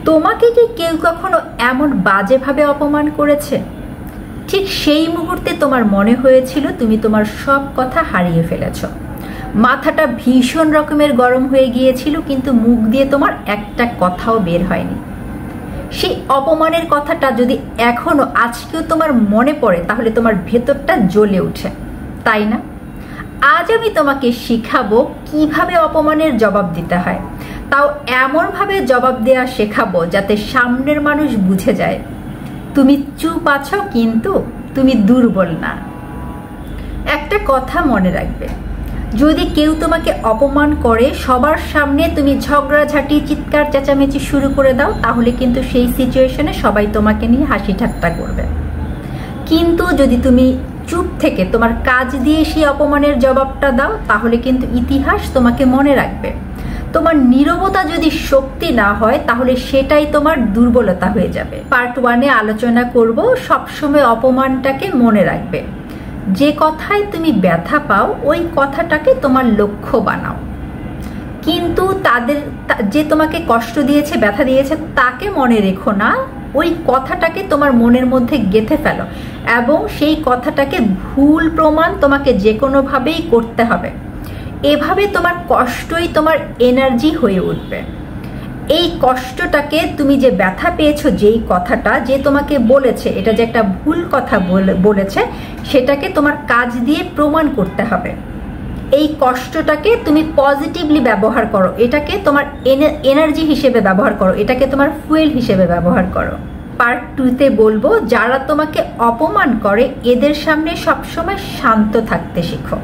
তোমাকে কি কেউ কখনো এমন বাজেভাবে অপমান করেছে? ঠিক সেই মুহূর্তে তোমার মনে হয়েছিল তুমি তোমার সব কথা হারিয়ে ফেলেছ। মাথাটা ভীষণ রকমের গরম হয়ে গিয়েছিল, কিন্তু মুখ দিয়ে তোমার একটা কথাও বের হয়নি। সেই অপমানের কথাটা যদি এখনো আজকেও তোমার মনে পড়ে, তাহলে তোমার ভেতরটা জ্বলে ওঠে, তাই না? আজ আমি তোমাকে শিখাবো কিভাবে অপমানের জবাব দিতে হয়, তাও এমনভাবে জবাব দেওয়া শেখাবো যাতে সামনের মানুষ বুঝে যায় তুমি চুপ আছো, কিন্তু তুমি দুর্বল না। একটা কথা মনে রাখবে, যদি কেউ তোমাকে অপমান করে, সবার সামনে তুমি ঝগড়াঝাটি, চিৎকার চেঁচামেচি শুরু করে দাও, তাহলে কিন্তু সেই সিচুয়েশনে সবাই তোমাকে নিয়ে হাসি ঠাট্টা করবে। কিন্তু যদি তুমি চুপ থেকে তোমার কাজ দিয়ে সেই অপমানের জবাবটা দাও, তাহলে কিন্তু ইতিহাস তোমাকে মনে রাখবে। তোমার নীরবতা যদি শক্তি না হয়, তাহলে সেটাই তোমার দুর্বলতা হয়ে যাবে। পার্ট 1-এ আলোচনা করব সবসময় অপমানটাকে মনে রাখবে। যে কথায় তুমি ব্যথা পাও, ওই কথাটাকে তোমার লক্ষ্য বানাও। কিন্তু যে তোমাকে কষ্ট দিয়েছে, ব্যথা দিয়েছে, তাকে মনে রেখো না। ওই কথাটাকে তোমার মনের মধ্যে গেঁথে ফেলো এবং সেই কথাটাকে ভুল প্রমাণ তোমাকে যে কোনোভাবেই করতে হবে। এভাবে তোমার কষ্টই তোমার এনার্জি হয়ে উঠবে। এই কষ্টটাকে, তুমি যে ব্যথা পেয়েছো, যেই কথাটা যে তোমাকে বলেছে, এটা যে একটা ভুল কথা বলেছে, সেটাকে তোমার কাজ দিয়ে প্রমাণ করতে হবে। এই কষ্টটাকে তুমি পজিটিভলি ব্যবহার করো, এটাকে তোমার এনার্জি হিসেবে ব্যবহার করো, এটাকে তোমার ফুয়েল হিসেবে ব্যবহার করো। পার্ট 2-তে বলবো, যারা তোমাকে অপমান করে এদের সামনে সবসময় শান্ত থাকতে শেখো।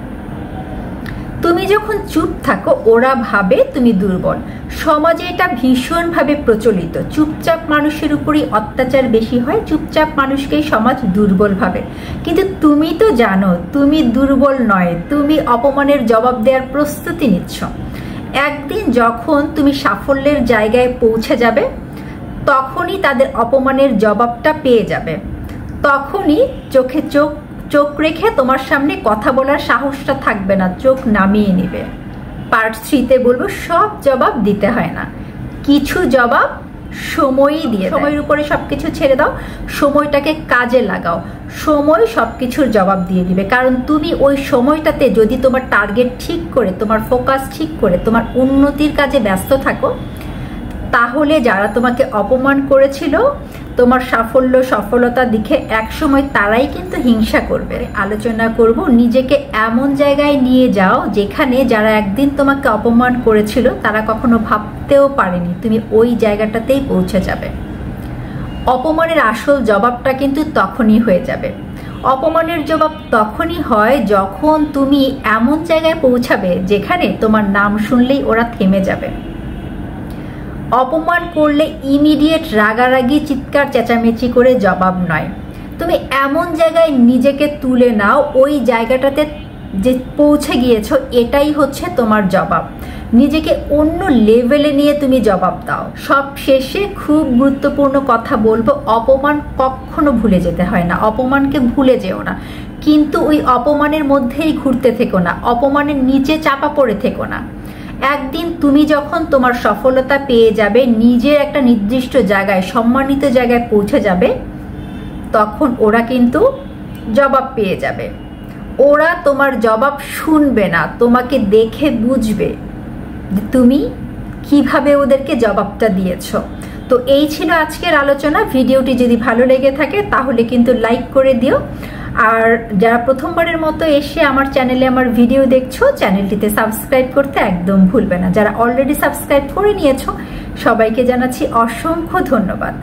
তুমি যখন চুপ থাকো, ওরা ভাবে তুমি দুর্বল। সমাজে এটা ভীষণভাবে প্রচলিত, চুপচাপ মানুষের উপরই অত্যাচার বেশি হয়, চুপচাপ মানুষকেই সমাজ দুর্বল ভাবে। কিন্তু তুমি তো জানো তুমি দুর্বল নয়, তুমি অপমানের জবাব দেওয়ার প্রস্তুতি নিচ্ছ। একদিন যখন তুমি সাফল্যের জায়গায় পৌঁছে যাবে, তখনই তাদের অপমানের জবাবটা পেয়ে যাবে। তখনই চোখে চোখ রেখে তোমার সামনে কথা বলার সাহসটা থাকবে না, চোখ নামিয়ে নিবে। পার্ট 3-তে বলবো, সব জবাব দিতে হয় না, কিছু জবাব সময়ই দিয়ে। সময়ের উপরে সবকিছু ছেড়ে দাও, সময়টাকে কাজে লাগাও। সময় সবকিছুর জবাব দিয়ে দিবে। কারণ তুমি ওই সময়টাতে যদি তোমার টার্গেট ঠিক করে, তোমার ফোকাস ঠিক করে, তোমার উন্নতির কাজে ব্যস্ত থাকো, তাহলে যারা তোমাকে অপমান করেছিল, তোমার সাফল্য সফলতা দেখে একসময় তারাই কিন্তু হিংসা করবে। আলোচনা করব, নিজেকে এমন জায়গায় নিয়ে যাও যেখানে যারা একদিন তোমাকে অপমান করেছিল, তারা কখনো ভাবতেও পারেনি তুমি ওই জায়গাটাতেই পৌঁছে যাবে। অপমানের আসল জবাবটা কিন্তু তখনই হয়ে যাবে। অপমানের জবাব তখনই হয় যখন তুমি এমন জায়গায় পৌঁছাবে যেখানে তোমার নাম শুনলেই ওরা থেমে যাবে। অপমান করলে ইমিডিয়েট রাগারাগি, চিৎকার চেঁচামেচি করে জবাব নয়, তুমি এমন জায়গায় নিজেকে তুলে নাও, ওই জায়গাটাতে যে পৌঁছে গিয়েছো, এটাই হচ্ছে তোমার জবাব। নিজেকে অন্য লেভেলে নিয়ে তুমি জবাব দাও। সব শেষে খুব গুরুত্বপূর্ণ কথা বলবো, অপমান কখনো ভুলে যেতে হয় না, অপমানকে ভুলে যেও না, কিন্তু ওই অপমানের মধ্যেই ঘুরতে থেকো না, অপমানের নিচে চাপা পড়ে থেকো না। একদিন তুমি যখন তোমার সফলতা পেয়ে যাবে, নিজের একটা নির্দিষ্ট জায়গায়, সম্মানিত জায়গায় পৌঁছে যাবে, তখন ওরা কিন্তু জবাব পেয়ে যাবে। ওরা তোমার জবাব শুনবে না, তোমাকে দেখে বুঝবে যে তুমি কিভাবে ওদেরকে জবাবটা দিয়েছো। তো এই ছিল আজকের আলোচনা। ভিডিওটি যদি ভালো লেগে থাকে তাহলে কিন্তু লাইক করে দিও। আর যারা প্রথমবারের মতো এসে আমার চ্যানেলে আমার ভিডিও দেখছো, চ্যানেলটিতে সাবস্ক্রাইব করতে একদম ভুলবে না। যারা অলরেডি সাবস্ক্রাইব করে নিয়েছো, সবাইকে জানাচ্ছি অসংখ্য ধন্যবাদ।